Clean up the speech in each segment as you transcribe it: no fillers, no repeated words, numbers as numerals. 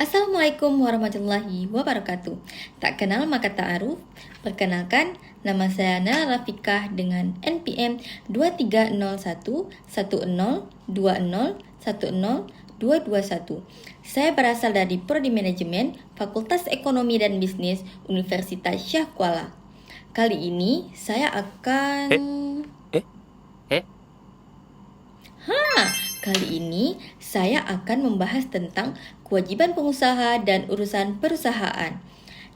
Assalamualaikum warahmatullahi wabarakatuh. Tak kenal maka ta'aruf. Perkenalkan, nama saya Nala Rafikah dengan NPM 23011020101221. Saya berasal dari Prodi Manajemen Fakultas Ekonomi dan Bisnis Universitas Syah Kuala. Kali ini saya akan... Kali ini saya akan membahas tentang kewajiban pengusaha dan urusan perusahaan.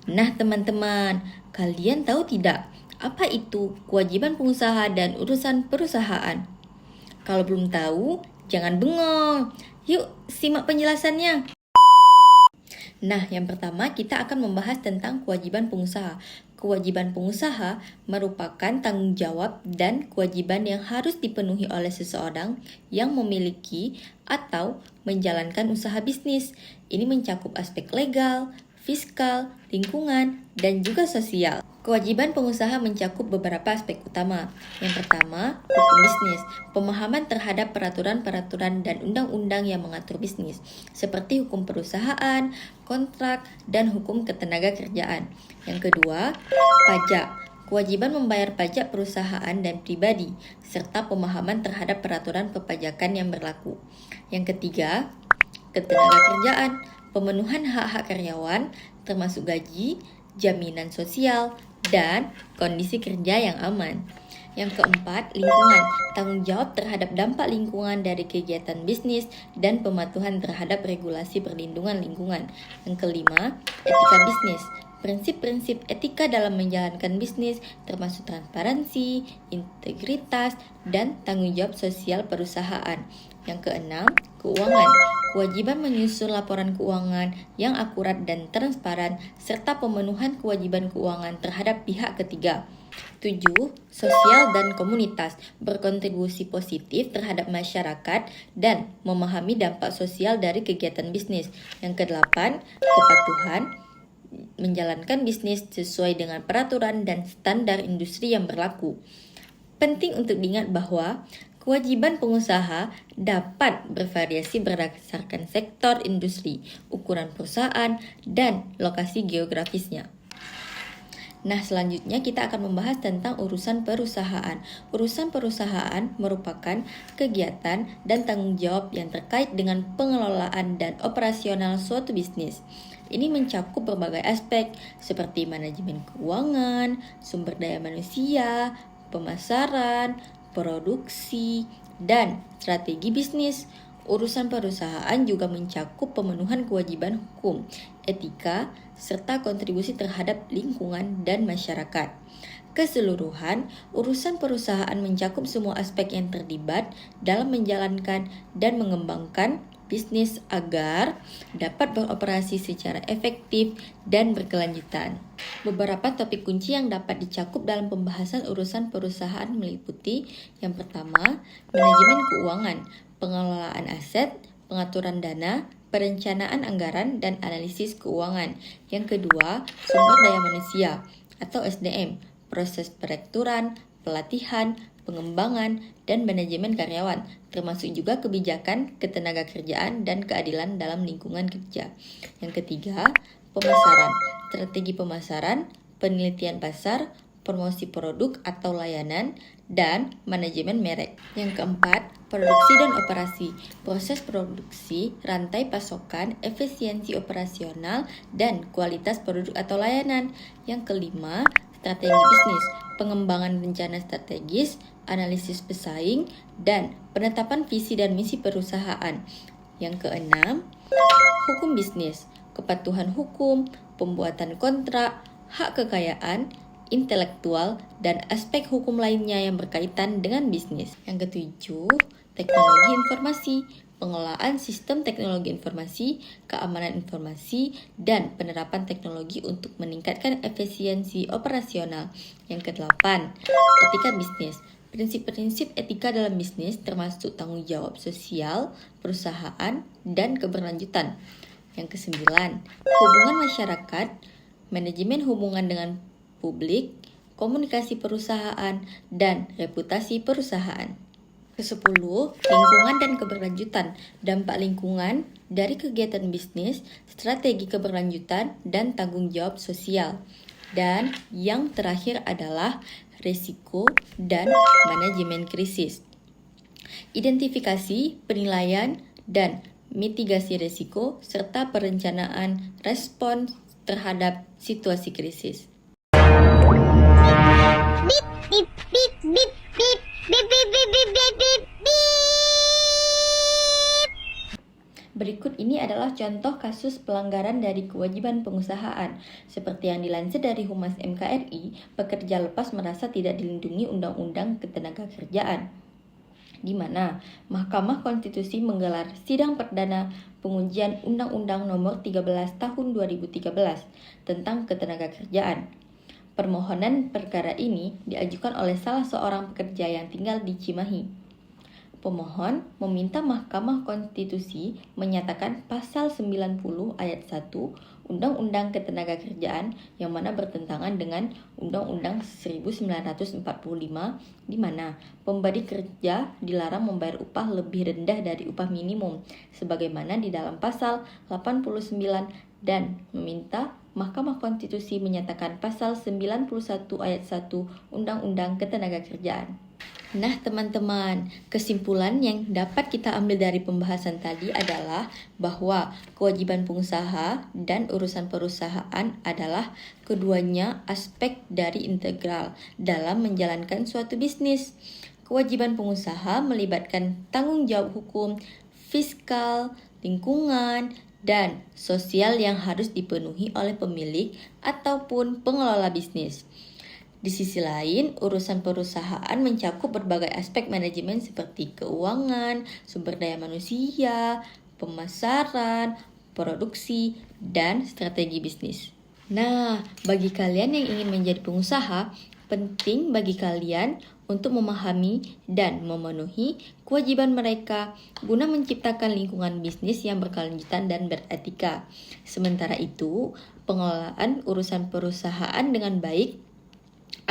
Nah teman-teman, kalian tahu tidak apa itu kewajiban pengusaha dan urusan perusahaan? Kalau belum tahu, jangan bengong. Yuk simak penjelasannya. Nah, yang pertama kita akan membahas tentang kewajiban pengusaha. Kewajiban pengusaha merupakan tanggung jawab dan kewajiban yang harus dipenuhi oleh seseorang yang memiliki atau menjalankan usaha bisnis. Ini mencakup aspek legal, fiskal, lingkungan, dan juga sosial. Kewajiban pengusaha mencakup beberapa aspek utama. Yang pertama, hukum bisnis. Pemahaman terhadap peraturan-peraturan dan undang-undang yang mengatur bisnis, seperti hukum perusahaan, kontrak, dan hukum ketenagakerjaan. Yang kedua, pajak. Kewajiban membayar pajak perusahaan dan pribadi, serta pemahaman terhadap peraturan perpajakan yang berlaku. Yang ketiga, ketenagakerjaan. Pemenuhan hak-hak karyawan, termasuk gaji, jaminan sosial, dan kondisi kerja yang aman. Yang keempat, lingkungan. Tanggung jawab terhadap dampak lingkungan dari kegiatan bisnis dan pematuhan terhadap regulasi perlindungan lingkungan. Yang kelima, etika bisnis. Prinsip-prinsip etika dalam menjalankan bisnis termasuk transparansi, integritas, dan tanggung jawab sosial perusahaan. Yang keenam, keuangan. Kewajiban menyusun laporan keuangan yang akurat dan transparan serta pemenuhan kewajiban keuangan terhadap pihak ketiga. 7. Sosial dan komunitas. Berkontribusi positif terhadap masyarakat dan memahami dampak sosial dari kegiatan bisnis. Yang kedelapan, kepatuhan. Menjalankan bisnis sesuai dengan peraturan dan standar industri yang berlaku. Penting untuk diingat bahwa kewajiban pengusaha dapat bervariasi berdasarkan sektor industri, ukuran perusahaan, dan lokasi geografisnya. Nah, selanjutnya kita akan membahas tentang urusan perusahaan. Urusan perusahaan merupakan kegiatan dan tanggung jawab yang terkait dengan pengelolaan dan operasional suatu bisnis. Ini mencakup berbagai aspek seperti manajemen keuangan, sumber daya manusia, pemasaran, produksi, dan strategi bisnis. Urusan perusahaan juga mencakup pemenuhan kewajiban hukum, etika, serta kontribusi terhadap lingkungan dan masyarakat. Keseluruhan, urusan perusahaan mencakup semua aspek yang terlibat dalam menjalankan dan mengembangkan bisnis agar dapat beroperasi secara efektif dan berkelanjutan. Beberapa topik kunci yang dapat dicakup dalam pembahasan urusan perusahaan meliputi yang pertama, manajemen keuangan, pengelolaan aset, pengaturan dana, perencanaan anggaran, dan analisis keuangan. Yang kedua, sumber daya manusia atau SDM, proses perekrutan, pelatihan, pengembangan, dan manajemen karyawan, termasuk juga kebijakan, ketenagakerjaan, dan keadilan dalam lingkungan kerja. Yang ketiga, pemasaran, strategi pemasaran, penelitian pasar, promosi produk atau layanan, dan manajemen merek. Yang keempat, produksi dan operasi, proses produksi, rantai pasokan, efisiensi operasional, dan kualitas produk atau layanan. Yang kelima, strategi bisnis, pengembangan rencana strategis, analisis pesaing, dan penetapan visi dan misi perusahaan. Yang keenam, hukum bisnis, kepatuhan hukum, pembuatan kontrak, hak kekayaan intelektual, dan aspek hukum lainnya yang berkaitan dengan bisnis. Yang ketujuh, teknologi informasi, pengelolaan sistem teknologi informasi, keamanan informasi, dan penerapan teknologi untuk meningkatkan efisiensi operasional. Yang kedelapan, etika bisnis. Prinsip-prinsip etika dalam bisnis termasuk tanggung jawab sosial, perusahaan, dan keberlanjutan. Yang kesembilan, hubungan masyarakat, manajemen hubungan dengan publik, komunikasi perusahaan, dan reputasi perusahaan. Ke-10, lingkungan dan keberlanjutan. Dampak lingkungan dari kegiatan bisnis, strategi keberlanjutan, dan tanggung jawab sosial. Dan yang terakhir adalah risiko dan manajemen krisis. Identifikasi, penilaian, dan mitigasi risiko, serta perencanaan respons terhadap situasi krisis. Beep, beep, beep, beep, beep, beep, beep, beep, beep, beep, beep, beep. Berikut ini adalah contoh kasus pelanggaran dari kewajiban pengusahaan. Seperti yang dilansir dari Humas MKRI, pekerja lepas merasa tidak dilindungi Undang-Undang Ketenagakerjaan, di mana Mahkamah Konstitusi menggelar sidang perdana pengujian Undang-Undang Nomor 13 Tahun 2013 tentang Ketenagakerjaan. Permohonan perkara ini diajukan oleh salah seorang pekerja yang tinggal di Cimahi. Pemohon meminta Mahkamah Konstitusi menyatakan pasal 90 ayat 1 Undang-Undang Ketenagakerjaan yang mana bertentangan dengan Undang-Undang 1945 di mana pemberi kerja dilarang membayar upah lebih rendah dari upah minimum sebagaimana di dalam pasal 89 dan meminta Mahkamah Konstitusi menyatakan pasal 91 ayat 1 Undang-Undang Ketenagakerjaan. Nah teman-teman, kesimpulan yang dapat kita ambil dari pembahasan tadi adalah bahwa kewajiban pengusaha dan urusan perusahaan adalah keduanya aspek dari integral dalam menjalankan suatu bisnis. Kewajiban pengusaha melibatkan tanggung jawab hukum, fiskal, lingkungan, dan sosial yang harus dipenuhi oleh pemilik ataupun pengelola bisnis. Di sisi lain, urusan perusahaan mencakup berbagai aspek manajemen seperti keuangan, sumber daya manusia, pemasaran, produksi, dan strategi bisnis. Nah, bagi kalian yang ingin menjadi pengusaha, penting bagi kalian untuk memahami dan memenuhi kewajiban mereka guna menciptakan lingkungan bisnis yang berkelanjutan dan beretika. Sementara itu, pengelolaan urusan perusahaan dengan baik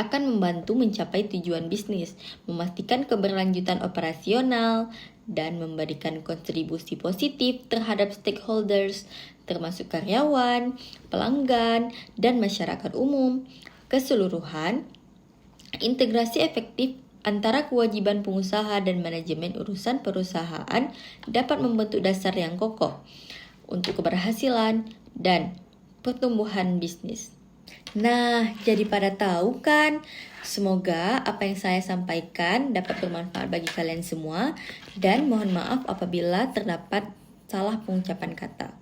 akan membantu mencapai tujuan bisnis, memastikan keberlanjutan operasional, dan memberikan kontribusi positif terhadap stakeholders, termasuk karyawan, pelanggan, dan masyarakat umum. Keseluruhan, integrasi efektif antara kewajiban pengusaha dan manajemen urusan perusahaan dapat membentuk dasar yang kokoh untuk keberhasilan dan pertumbuhan bisnis. Nah, jadi pada tahu kan? Semoga apa yang saya sampaikan dapat bermanfaat bagi kalian semua dan mohon maaf apabila terdapat salah pengucapan kata.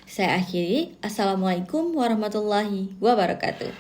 Saya akhiri. Assalamualaikum warahmatullahi wabarakatuh.